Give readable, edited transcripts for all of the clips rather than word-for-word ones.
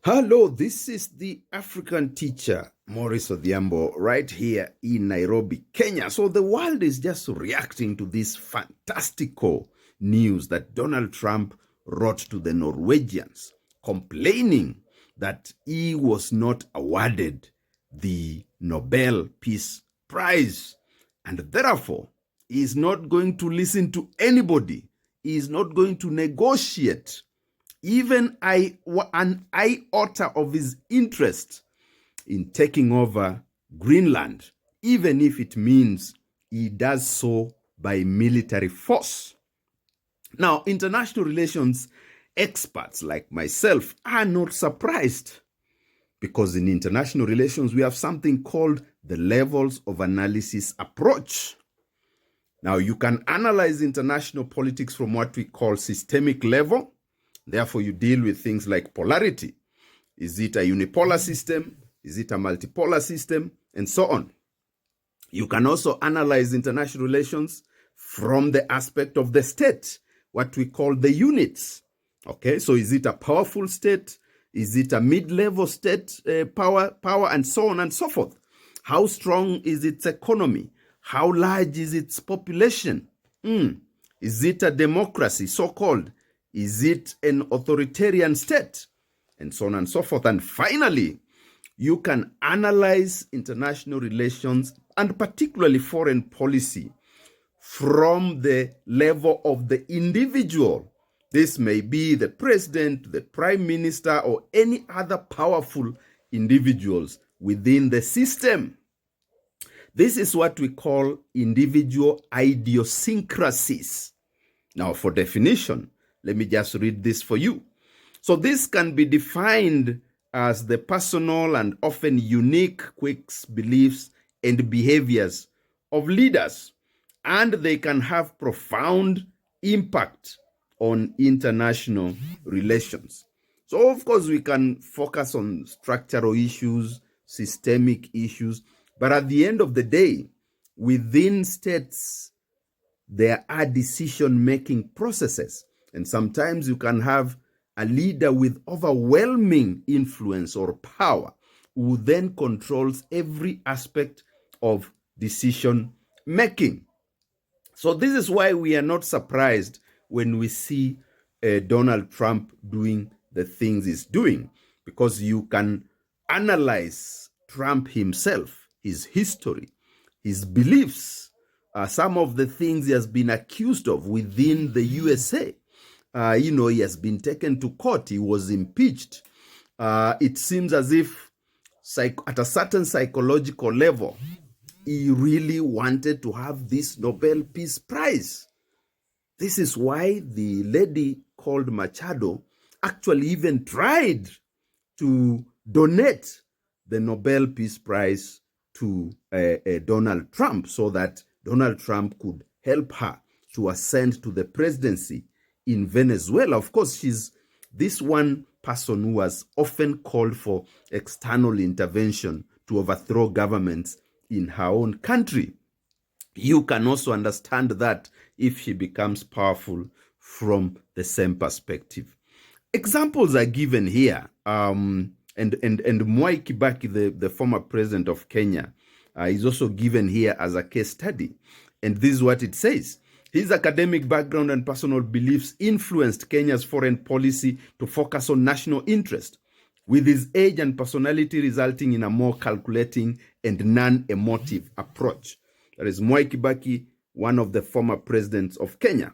Hello, this is the African teacher, Maurice Odhiambo, right here in Nairobi, Kenya. So the world is just reacting to this fantastical news that Donald Trump wrote to the Norwegians, complaining that he was not awarded the Nobel Peace Prize. And therefore, he is not going to listen to anybody. He is not going to negotiate even an iota of his interest in taking over Greenland, even if it means he does so by military force. Now, international relations experts like myself are not surprised, because in international relations we have something called the levels of analysis approach. Now, you can analyze international politics from what we call systemic level. Therefore, you deal with things like polarity. Is it a unipolar system? Is it a multipolar system? And so on. You can also analyze international relations from the aspect of the state, what we call the units. Okay, so is it a powerful state? Is it a mid-level state power, and so on and so forth? How strong is its economy? How large is its population? Is it a democracy, so-called? Is it an authoritarian state? And so on and so forth. And finally, you can analyze international relations, and particularly foreign policy, from the level of the individual. This may be the president, the prime minister, or any other powerful individuals within the system. This is what we call individual idiosyncrasies. Now, for definition, let me just read this for you. So this can be defined as the personal and often unique quirks, beliefs, and behaviors of leaders, and they can have profound impact on international relations. So, of course, we can focus on structural issues, systemic issues, but at the end of the day, within states, there are decision-making processes. And sometimes you can have a leader with overwhelming influence or power who then controls every aspect of decision making. So this is why we are not surprised when we see Donald Trump doing the things he's doing, because you can analyze Trump himself, his history, his beliefs, some of the things he has been accused of within the USA. He has been taken to court. He was impeached. It seems as if at a certain psychological level, he really wanted to have this Nobel Peace Prize. This is why the lady called Machado actually even tried to donate the Nobel Peace Prize to Donald Trump, so that Donald Trump could help her to ascend to the presidency in Venezuela. Of course, she's this one person who has often called for external intervention to overthrow governments in her own country. You can also understand that if she becomes powerful from the same perspective. Examples are given here. And Mwai Kibaki, the former president of Kenya, is also given here as a case study. And this is what it says. His academic background and personal beliefs influenced Kenya's foreign policy to focus on national interest, with his age and personality resulting in a more calculating and non-emotive approach. That is Mwai Kibaki, one of the former presidents of Kenya.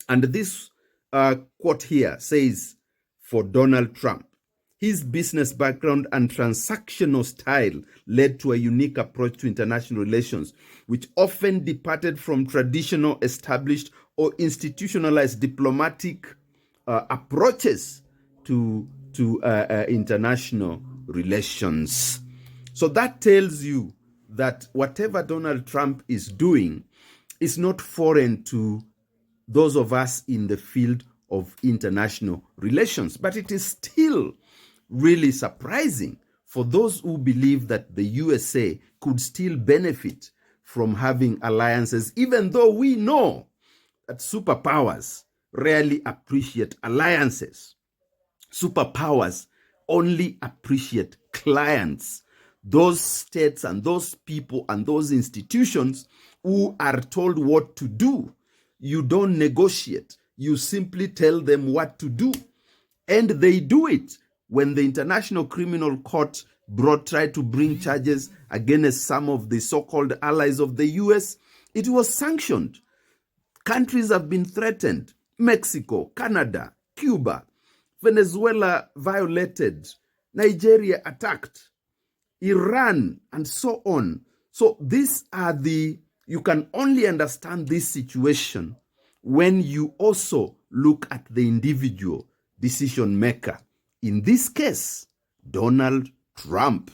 And this quote here says, for Donald Trump, his business background and transactional style led to a unique approach to international relations, which often departed from traditional, established, or institutionalized diplomatic approaches to international relations. So that tells you that whatever Donald Trump is doing is not foreign to those of us in the field of international relations, but it is still really surprising for those who believe that the USA could still benefit from having alliances, even though we know that superpowers rarely appreciate alliances. Superpowers only appreciate clients, those states and those people and those institutions who are told what to do. You don't negotiate. You simply tell them what to do. And they do it. When the International Criminal Court tried to bring charges against some of the so-called allies of the US, it was sanctioned. Countries have been threatened. Mexico, Canada, Cuba, Venezuela violated, Nigeria attacked, Iran, and so on. So these are you can only understand this situation when you also look at the individual decision maker. In this case, Donald Trump.